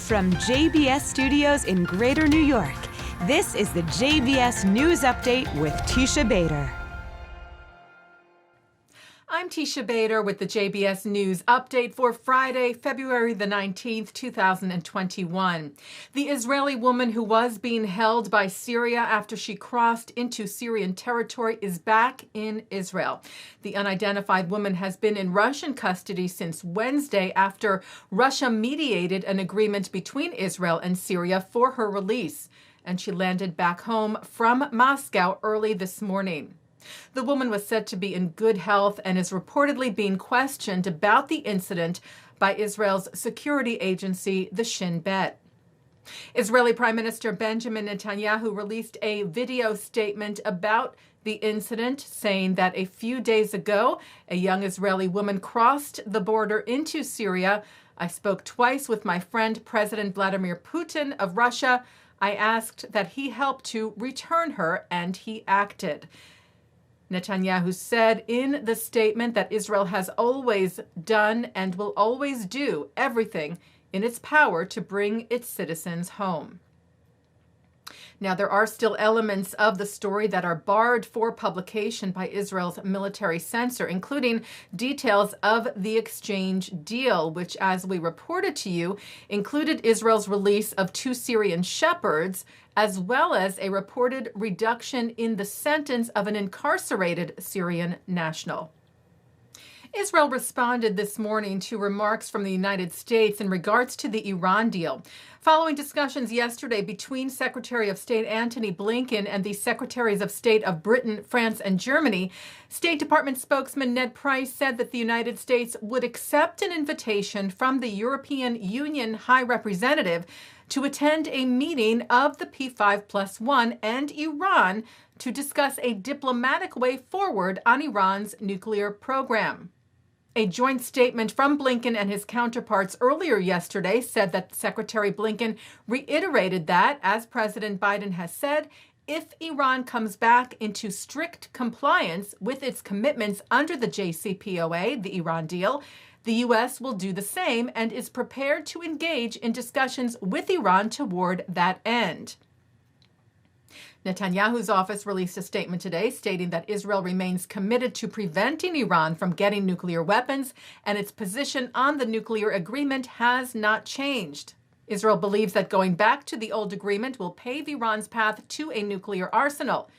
From JBS Studios in Greater New York, this is the JBS News Update with Teisha Bader. I'm Teisha Bader with the JBS News Update for Friday, February the 19th, 2021. The Israeli woman who was being held by Syria after she crossed into Syrian territory is back in Israel. The unidentified woman has been in Russian custody since Wednesday after Russia mediated an agreement between Israel and Syria for her release, and she landed back home from Moscow early this morning. The woman was said to be in good health and is reportedly being questioned about the incident by Israel's security agency, the Shin Bet. Israeli Prime Minister Benjamin Netanyahu released a video statement about the incident, saying that a few days ago, a young Israeli woman crossed the border into Syria. I spoke twice with my friend, President Vladimir Putin of Russia. I asked that he help to return her, and he acted. Netanyahu said in the statement that Israel has always done and will always do everything in its power to bring its citizens home. Now, there are still elements of the story that are barred for publication by Israel's military censor, including details of the exchange deal, which, as we reported to you, included Israel's release of 2 Syrian shepherds, as well as a reported reduction in the sentence of an incarcerated Syrian national. Israel responded this morning to remarks from the United States in regards to the Iran deal. Following discussions yesterday between Secretary of State Antony Blinken and the Secretaries of State of Britain, France, and Germany, State Department spokesman Ned Price said that the United States would accept an invitation from the European Union High Representative to attend a meeting of the P5+1 and Iran to discuss a diplomatic way forward on Iran's nuclear program. A joint statement from Blinken and his counterparts earlier yesterday said that Secretary Blinken reiterated that, as President Biden has said, if Iran comes back into strict compliance with its commitments under the JCPOA, the Iran deal, the U.S. will do the same and is prepared to engage in discussions with Iran toward that end. Netanyahu's office released a statement today stating that Israel remains committed to preventing Iran from getting nuclear weapons, and its position on the nuclear agreement has not changed. Israel believes that going back to the old agreement will pave Iran's path to a nuclear arsenal,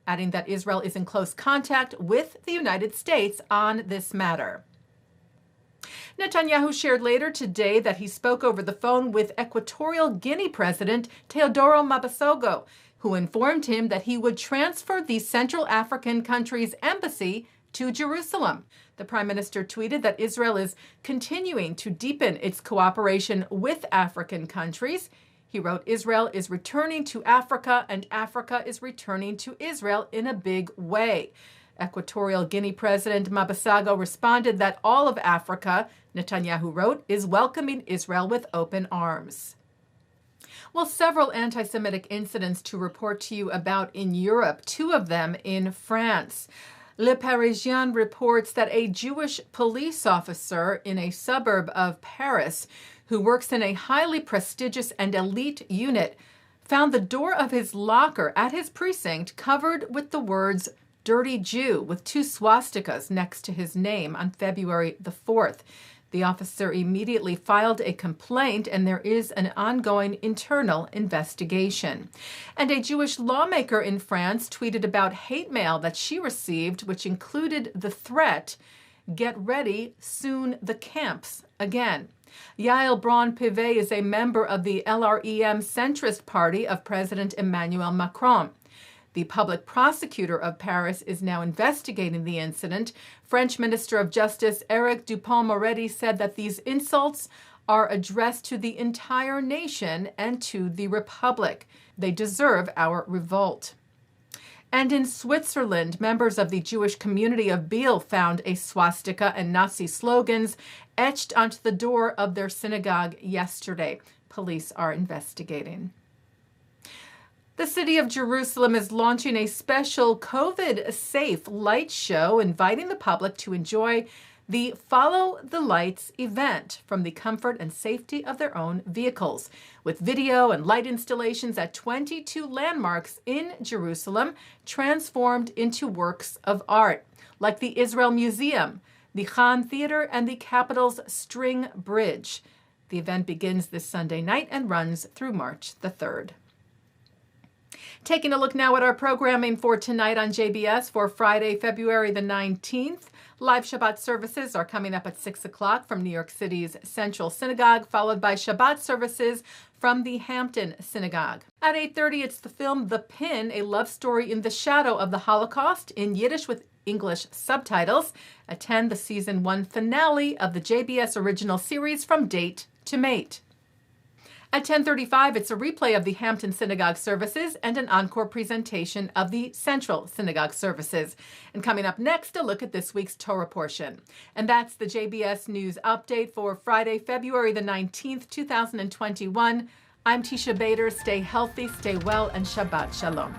adding that Israel is in close contact with the United States on this matter. Netanyahu shared later today that he spoke over the phone with Equatorial Guinea President Teodoro Mabasogo, who informed him that he would transfer the Central African country's embassy to Jerusalem. The prime minister tweeted that Israel is continuing to deepen its cooperation with African countries. He wrote, "Israel is returning to Africa, and Africa is returning to Israel in a big way." Equatorial Guinea President Mabasogo responded that all of Africa, Netanyahu wrote, is welcoming Israel with open arms. Well, several anti-Semitic incidents to report to you about in Europe, 2 of them in France. Le Parisien reports that a Jewish police officer in a suburb of Paris who works in a highly prestigious and elite unit found the door of his locker at his precinct covered with the words "Dirty Jew" with 2 swastikas next to his name on February the 4th. The officer immediately filed a complaint, and there is an ongoing internal investigation. And a Jewish lawmaker in France tweeted about hate mail that she received, which included the threat, "Get ready, soon the camps again." Yael Braun-Pivet is a member of the LREM centrist party of President Emmanuel Macron. The public prosecutor of Paris is now investigating the incident. French Minister of Justice Éric Dupond-Moretti said that these insults are addressed to the entire nation and to the Republic. They deserve our revolt. And in Switzerland, members of the Jewish community of Biel found a swastika and Nazi slogans etched onto the door of their synagogue yesterday. Police are investigating. The city of Jerusalem is launching a special COVID-safe light show, inviting the public to enjoy the Follow the Lights event from the comfort and safety of their own vehicles, with video and light installations at 22 landmarks in Jerusalem transformed into works of art, like the Israel Museum, the Khan Theater, and the capital's String Bridge. The event begins this Sunday night and runs through March the 3rd. Taking a look now at our programming for tonight on JBS for Friday, February the 19th. Live Shabbat services are coming up at 6 o'clock from New York City's Central Synagogue, followed by Shabbat services from the Hampton Synagogue. At 8:30, it's the film The Pin, a love story in the shadow of the Holocaust in Yiddish with English subtitles. Attend the Season 1 finale of the JBS original series From Date to Mate. At 10:35, it's a replay of the Hampton Synagogue services and an encore presentation of the Central Synagogue services. And coming up next, a look at this week's Torah portion. And that's the JBS News Update for Friday, February the 19th, 2021. I'm Teisha Bader. Stay healthy, stay well, and Shabbat Shalom.